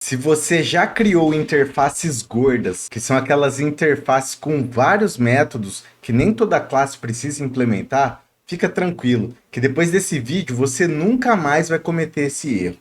Se você já criou interfaces gordas, que são aquelas interfaces com vários métodos que nem toda classe precisa implementar, fica tranquilo, que depois desse vídeo você nunca mais vai cometer esse erro.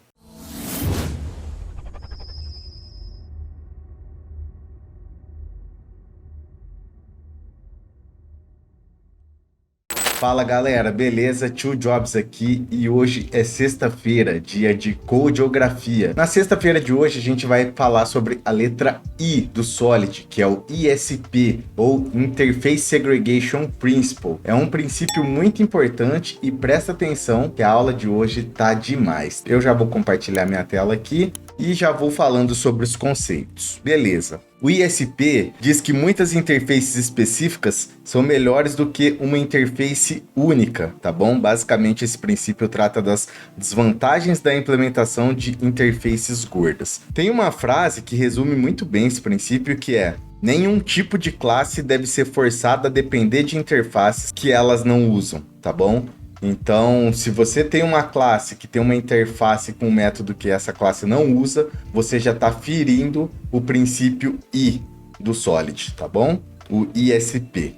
Fala galera, beleza? Tio Jobs aqui e hoje é sexta-feira, dia de codeografia. Na sexta-feira de hoje a gente vai falar sobre a letra I do Solid, que é o ISP, ou Interface Segregation Principle. É um princípio muito importante e presta atenção que a aula de hoje tá demais. Eu já vou compartilhar minha tela aqui e já vou falando sobre os conceitos. Beleza. O ISP diz que muitas interfaces específicas são melhores do que uma interface única, tá bom? Basicamente, esse princípio trata das desvantagens da implementação de interfaces gordas. Tem uma frase que resume muito bem esse princípio, que é: nenhum tipo de classe deve ser forçada a depender de interfaces que elas não usam, tá bom? Então, se você tem uma classe que tem uma interface com um método que essa classe não usa, você já está ferindo o princípio I do Solid, tá bom? O ISP.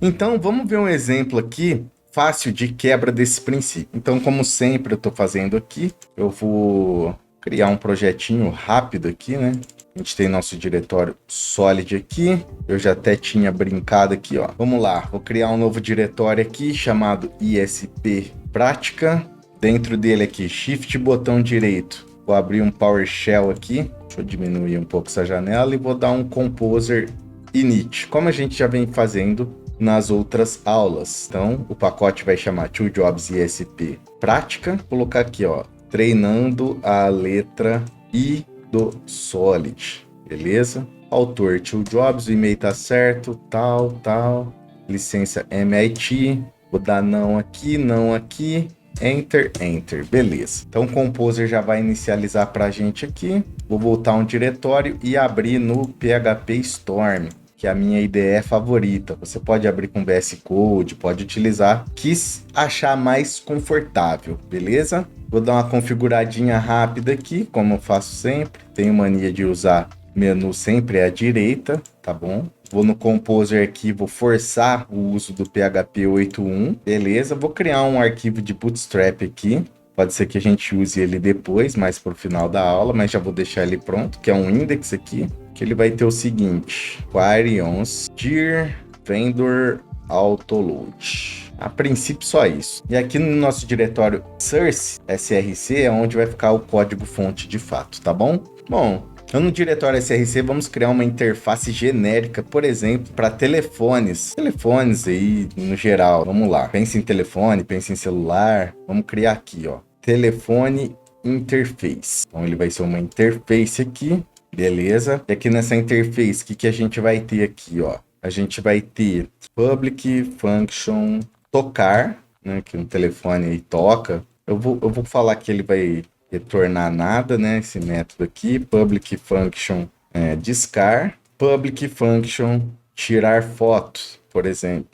Então, vamos ver um exemplo aqui fácil de quebra desse princípio. Então, como sempre eu estou fazendo aqui, eu vou criar um projetinho rápido aqui, né? A gente tem nosso diretório Solid aqui. Eu já até tinha brincado aqui, ó. Vamos lá, vou criar um novo diretório aqui chamado ISP Prática. Dentro dele aqui, Shift botão direito. Vou abrir um PowerShell aqui. Deixa eu diminuir um pouco essa janela e vou dar um Composer init, como a gente já vem fazendo nas outras aulas. Então, o pacote vai chamar ToolJobs ISP Prática. Vou colocar aqui, ó, treinando a letra I do Solid, beleza? Autor ToolJobs, o e-mail tá certo, tal. Licença MIT, vou dar não aqui, Enter, beleza. Então o Composer já vai inicializar pra gente aqui. Vou voltar um diretório e abrir no PHP Storm, que é a minha IDE favorita. Você pode abrir com VS Code, pode utilizar o que achar mais confortável, beleza? Vou dar uma configuradinha rápida aqui, como eu faço sempre. Tenho mania de usar menu sempre à direita, tá bom? Vou no Composer aqui, vou forçar o uso do PHP 8.1, beleza? Vou criar um arquivo de Bootstrap aqui. Pode ser que a gente use ele depois, mais para o final da aula, mas já vou deixar ele pronto, que é um index aqui, que ele vai ter o seguinte: query on dir vendor autoload. A princípio só isso. E aqui no nosso diretório source, src, é onde vai ficar o código fonte de fato, tá bom? Bom, então no diretório src vamos criar uma interface genérica, por exemplo, para telefones. Telefones aí no geral, vamos lá. Pense em telefone, pense em celular. Vamos criar aqui, ó, telefone interface. Então ele vai ser uma interface aqui, beleza? E aqui nessa interface, o que a gente vai ter aqui, ó? A gente vai ter public function tocar, né? Que um telefone aí toca. Eu vou falar que ele vai retornar nada, né? Esse método aqui, public function discar, public function tirar foto, por exemplo.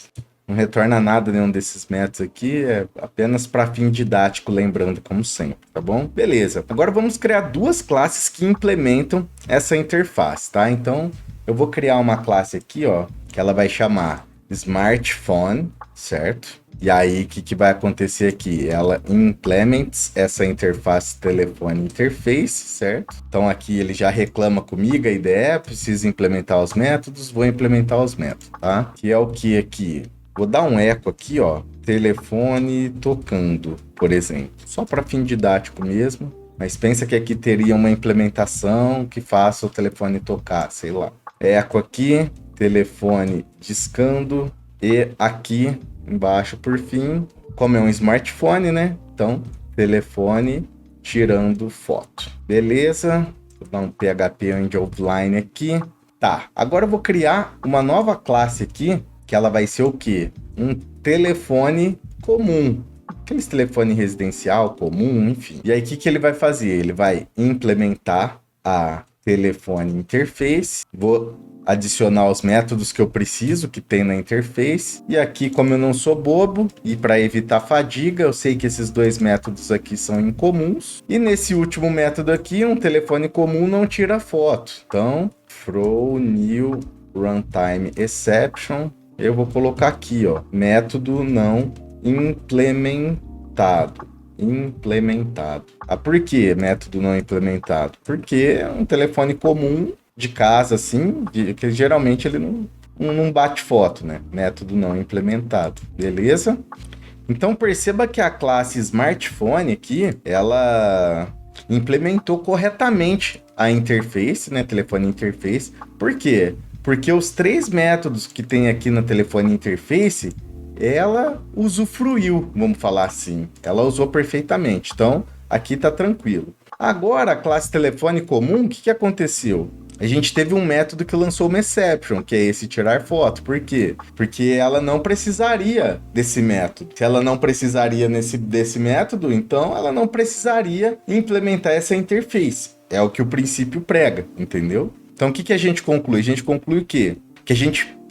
Não retorna nada nenhum desses métodos aqui, é apenas para fim didático, lembrando como sempre, tá bom? Beleza. Agora vamos criar duas classes que implementam essa interface, tá? Então, eu vou criar uma classe aqui, ó, que ela vai chamar smartphone, certo? E aí, o que vai acontecer aqui? Ela implements essa interface telefone interface, certo? Então aqui ele já reclama comigo, a ideia é, precisa implementar os métodos, vou implementar os métodos, tá? Que é o que aqui? Vou dar um eco aqui, ó, telefone tocando, por exemplo. Só para fim didático mesmo, mas pensa que aqui teria uma implementação que faça o telefone tocar, sei lá. Eco aqui, telefone discando, e aqui embaixo, por fim, como é um smartphone, né? Então, telefone tirando foto. Beleza? Vou dar um PHP end of line aqui. Tá, agora eu vou criar uma nova classe aqui, que ela vai ser o quê? Um telefone comum. Aqueles telefone residencial comum, enfim. E aí, o que ele vai fazer? Ele vai implementar a telefone interface. Vou adicionar os métodos que eu preciso, que tem na interface. E aqui, como eu não sou bobo, e para evitar fadiga, eu sei que esses dois métodos aqui são incomuns. E nesse último método aqui, um telefone comum não tira foto. Então, throw new runtime exception. Eu vou colocar aqui, ó, método não implementado. Ah, por que método não implementado? Porque é um telefone comum de casa, assim, que geralmente ele não bate foto, né? Método não implementado, beleza? Então perceba que a classe smartphone aqui, ela implementou corretamente a interface, né? Telefone interface. Por quê? Porque os três métodos que tem aqui na telefone interface, ela usufruiu, vamos falar assim. Ela usou perfeitamente. Então, aqui tá tranquilo. Agora, a classe telefone comum, o que aconteceu? A gente teve um método que lançou uma exception, que é esse tirar foto. Por quê? Porque ela não precisaria desse método. Se ela não precisaria desse método, então ela não precisaria implementar essa interface. É o que o princípio prega, entendeu? Então, o que a gente conclui? A gente conclui o quê? Que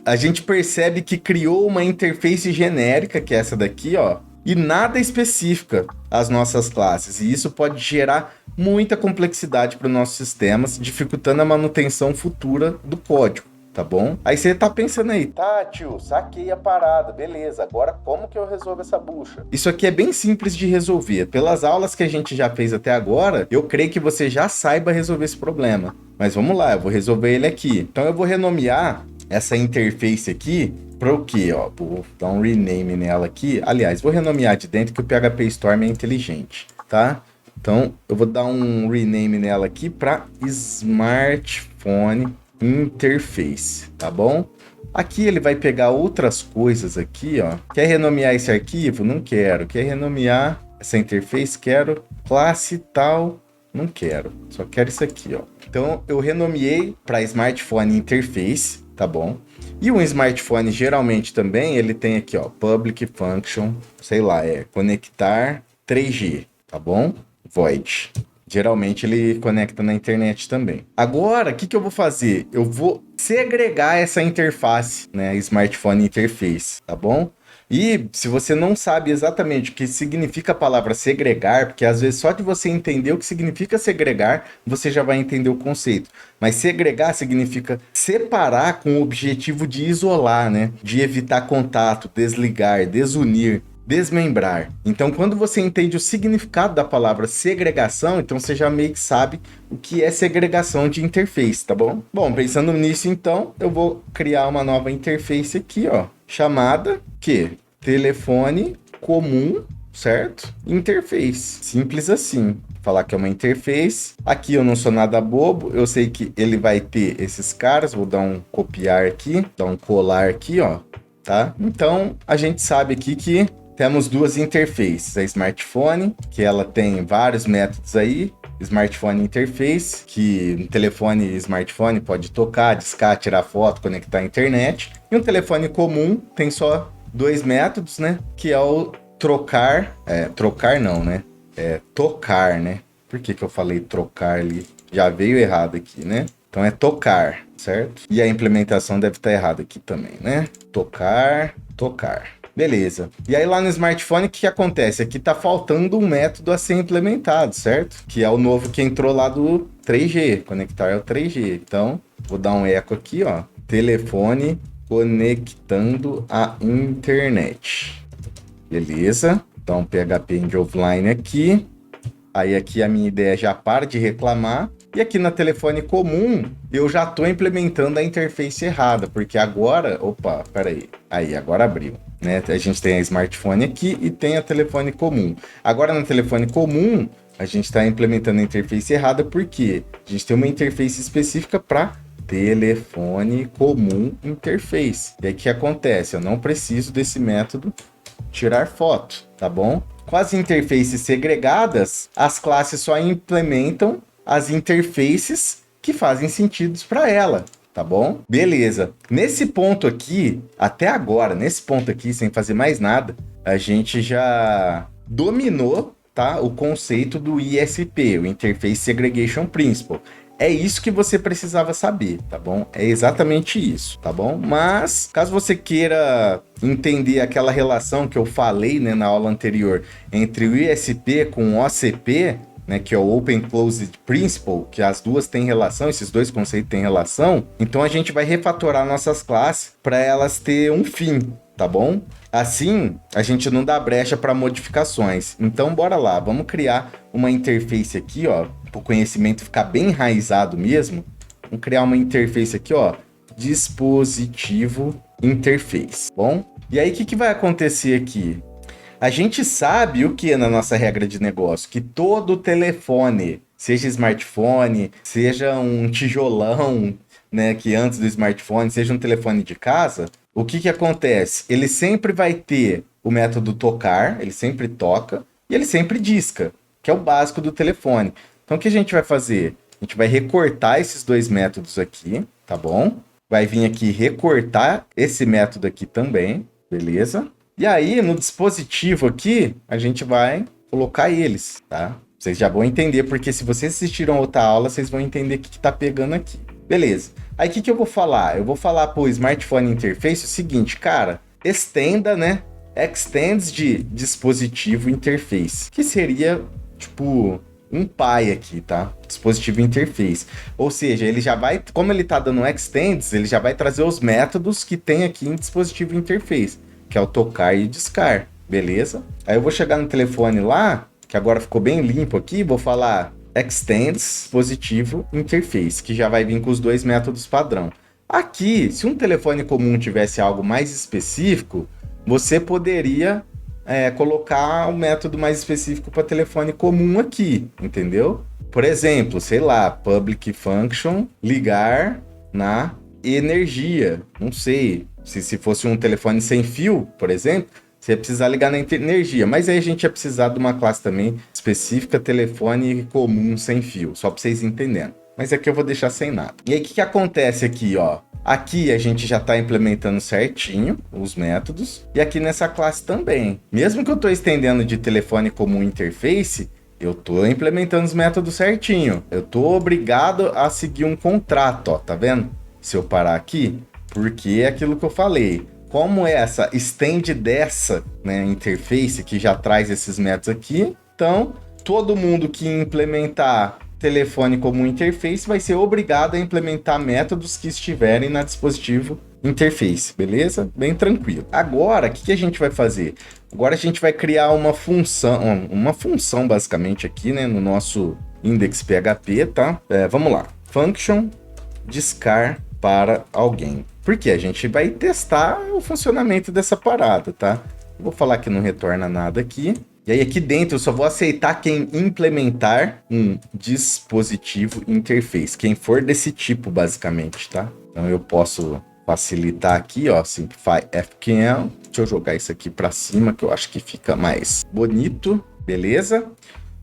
a gente percebe que criou uma interface genérica, que é essa daqui, ó, e nada específica às nossas classes. E isso pode gerar muita complexidade para os nossos sistemas, dificultando a manutenção futura do código, tá bom? Aí você tá pensando aí, tá, tio, saquei a parada, beleza, agora como que eu resolvo essa bucha? Isso aqui é bem simples de resolver. Pelas aulas que a gente já fez até agora, eu creio que você já saiba resolver esse problema. Mas vamos lá, eu vou resolver ele aqui. Então eu vou renomear essa interface aqui para o quê? Ó, vou dar um rename nela aqui. Aliás, vou renomear de dentro que o PHP Storm é inteligente, tá? Então, eu vou dar um rename nela aqui para Smartphone Interface, tá bom? Aqui ele vai pegar outras coisas aqui, ó. Quer renomear esse arquivo? Não quero. Quer renomear essa interface? Quero. Classe tal? Não quero. Só quero isso aqui, ó. Então, eu renomeei para Smartphone Interface, tá bom? E um smartphone, geralmente também, ele tem aqui, ó, Public Function, sei lá, é conectar 3G, tá bom? Void. Geralmente ele conecta na internet também. Agora, o que eu vou fazer? Eu vou segregar essa interface, né? Smartphone Interface, tá bom? E se você não sabe exatamente o que significa a palavra segregar, porque às vezes só de você entender o que significa segregar, você já vai entender o conceito. Mas segregar significa separar com o objetivo de isolar, né? De evitar contato, desligar, desunir, desmembrar. Então, quando você entende o significado da palavra segregação, então você já meio que sabe o que é segregação de interface, tá bom? Bom, pensando nisso, então, eu vou criar uma nova interface aqui, ó, chamada que telefone comum, certo? Interface. Simples assim. Falar que é uma interface. Aqui eu não sou nada bobo, eu sei que ele vai ter esses caras, vou dar um copiar aqui, dar um colar aqui, ó, tá? Então, a gente sabe aqui que temos duas interfaces, a smartphone, que ela tem vários métodos aí, smartphone interface, que um telefone smartphone pode tocar, discar, tirar foto, conectar à internet, e um telefone comum tem só dois métodos, né, que é o trocar não, né, tocar, né, por que eu falei trocar ali? Já veio errado aqui, né, então é tocar, certo? E a implementação deve estar errada aqui também, né, tocar. Beleza. E aí lá no smartphone, o que acontece? Aqui tá faltando um método a ser implementado, certo? Que é o novo que entrou lá do 3G, conectar ao 3G. Então, vou dar um eco aqui, ó. Telefone conectando à internet. Beleza. Então, PHP end offline aqui. Aí aqui a minha ideia já para de reclamar. E aqui na telefone comum, eu já estou implementando a interface errada, porque agora... Opa, peraí. Aí, agora abriu. Né? A gente tem a smartphone aqui e tem a telefone comum. Agora no telefone comum, a gente está implementando a interface errada, porque a gente tem uma interface específica para telefone comum interface. E aí o que acontece? Eu não preciso desse método tirar foto, tá bom? Com as interfaces segregadas, as classes só implementam as interfaces que fazem sentido para ela, tá bom? Beleza. Nesse ponto aqui, até agora, nesse ponto aqui, sem fazer mais nada, a gente já dominou, tá, o conceito do ISP, o Interface Segregation Principle. É isso que você precisava saber, tá bom? É exatamente isso, tá bom? Mas, caso você queira entender aquela relação que eu falei, né, na aula anterior, entre o ISP com o OCP, né, que é o Open Closed Principle, que as duas têm relação, esses dois conceitos têm relação, então a gente vai refatorar nossas classes para elas ter um fim, tá bom? Assim, a gente não dá brecha para modificações. Então, bora lá, vamos criar uma interface aqui, ó, para o conhecimento ficar bem enraizado mesmo. Vamos criar uma interface aqui, ó, dispositivo interface, bom? E aí, o que vai acontecer aqui? A gente sabe o que na nossa regra de negócio? Que todo telefone, seja smartphone, seja um tijolão, né, que antes do smartphone, seja um telefone de casa, o que acontece? Ele sempre vai ter o método tocar, ele sempre toca, e ele sempre disca, que é o básico do telefone. Então, o que a gente vai fazer? A gente vai recortar esses dois métodos aqui, tá bom? Vai vir aqui recortar esse método aqui também, beleza? E aí, no dispositivo aqui, a gente vai colocar eles, tá? Vocês já vão entender, porque se vocês assistiram outra aula, vocês vão entender o que tá pegando aqui. Beleza. Aí, o que eu vou falar? Eu vou falar pro Smartphone Interface o seguinte, cara, estenda, né? Extends de dispositivo interface, que seria, tipo, um pai aqui, tá? Dispositivo interface. Ou seja, ele já vai, como ele tá dando extends, ele já vai trazer os métodos que tem aqui em dispositivo interface, que é o tocar e discar, beleza? Aí eu vou chegar no telefone lá, que agora ficou bem limpo aqui, vou falar extends dispositivo interface, que já vai vir com os dois métodos padrão. Aqui, se um telefone comum tivesse algo mais específico, você poderia colocar um método mais específico para telefone comum aqui, entendeu? Por exemplo, sei lá, public function, ligar na energia, não sei. Se fosse um telefone sem fio, por exemplo, você ia precisar ligar na energia. Mas aí a gente ia precisar de uma classe também específica, telefone comum sem fio, só para vocês entenderem. Mas aqui eu vou deixar sem nada. E aí o que acontece aqui, ó? Aqui a gente já está implementando certinho os métodos. E aqui nessa classe também. Mesmo que eu estou estendendo de telefone comum interface, eu estou implementando os métodos certinho. Eu estou obrigado a seguir um contrato, ó, tá vendo? Se eu parar aqui, porque é aquilo que eu falei. Como essa extend dessa, né, interface que já traz esses métodos aqui, então todo mundo que implementar telefone como interface vai ser obrigado a implementar métodos que estiverem na dispositivo interface, beleza? Bem tranquilo. Agora, o que a gente vai fazer? Agora a gente vai criar uma função basicamente aqui, né, no nosso index PHP, tá? Vamos lá. Function discar para alguém. Porque a gente vai testar o funcionamento dessa parada, tá? Eu vou falar que não retorna nada aqui. E aí aqui dentro eu só vou aceitar quem implementar um dispositivo interface. Quem for desse tipo, basicamente, tá? Então eu posso facilitar aqui, ó, Simplify FQL. Deixa eu jogar isso aqui para cima, que eu acho que fica mais bonito. Beleza?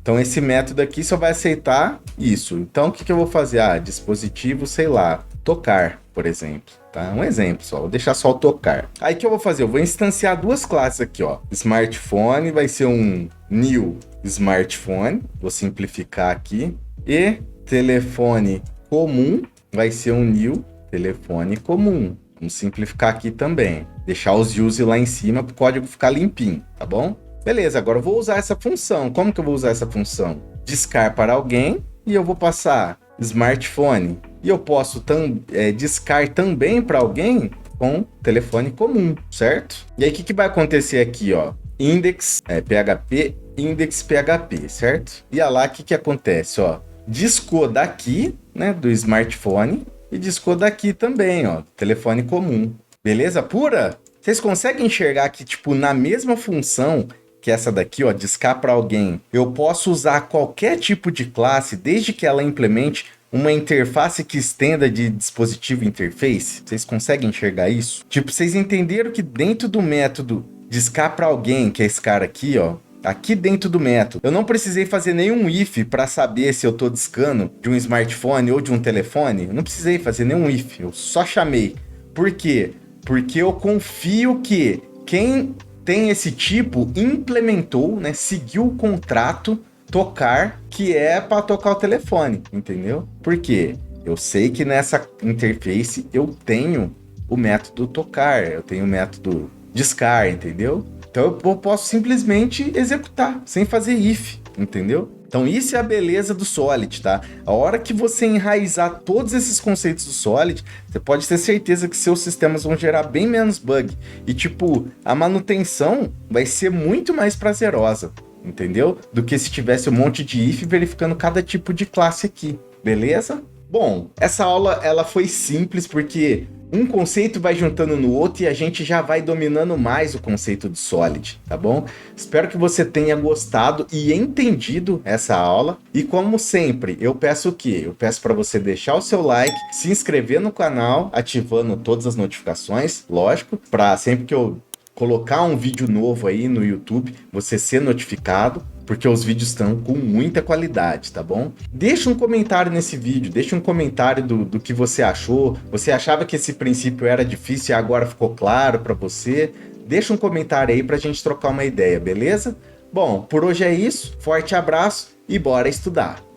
Então esse método aqui só vai aceitar isso. Então o que eu vou fazer? Dispositivo, sei lá, tocar, por exemplo. Tá? Um exemplo só, vou deixar só o tocar. Aí o que eu vou fazer? Eu vou instanciar duas classes aqui, ó. Smartphone vai ser um new smartphone, vou simplificar aqui. E telefone comum vai ser um new telefone comum. Vamos simplificar aqui também. Deixar os use lá em cima para o código ficar limpinho, tá bom? Beleza, agora eu vou usar essa função. Como que eu vou usar essa função? Discar para alguém e eu vou passar smartphone. E eu posso discar também para alguém com telefone comum, certo? E aí o que vai acontecer aqui, ó? Index PHP, index PHP, certo? E lá o que acontece, ó? Discou daqui, né, do smartphone e discou daqui também, ó, telefone comum. Beleza pura? Vocês conseguem enxergar que, tipo, na mesma função que essa daqui, ó, discar para alguém, eu posso usar qualquer tipo de classe desde que ela implemente uma interface que estenda de dispositivo interface? Vocês conseguem enxergar isso? Tipo, vocês entenderam que dentro do método discar para alguém, que é esse cara aqui, ó, aqui dentro do método, eu não precisei fazer nenhum if para saber se eu tô discando de um smartphone ou de um telefone. Eu não precisei fazer nenhum if, eu só chamei. Por quê? Porque eu confio que quem tem esse tipo implementou, né, seguiu o contrato tocar, que é para tocar o telefone, entendeu? Por quê? Eu sei que nessa interface eu tenho o método tocar, eu tenho o método discar, entendeu? Então eu posso simplesmente executar, sem fazer if, entendeu? Então isso é a beleza do Solid, tá? A hora que você enraizar todos esses conceitos do Solid, você pode ter certeza que seus sistemas vão gerar bem menos bug. E tipo, a manutenção vai ser muito mais prazerosa, entendeu? Do que se tivesse um monte de if verificando cada tipo de classe aqui, beleza? Bom, essa aula ela foi simples porque um conceito vai juntando no outro e a gente já vai dominando mais o conceito de Solid, tá bom? Espero que você tenha gostado e entendido essa aula. E como sempre, eu peço o quê? Eu peço para você deixar o seu like, se inscrever no canal, ativando todas as notificações, lógico, para sempre que eu colocar um vídeo novo aí no YouTube, você ser notificado, porque os vídeos estão com muita qualidade, tá bom? Deixa um comentário nesse vídeo, deixa um comentário do que você achou. Você achava que esse princípio era difícil e agora ficou claro para você? Deixa um comentário aí pra gente trocar uma ideia, beleza? Bom, por hoje é isso. Forte abraço e bora estudar!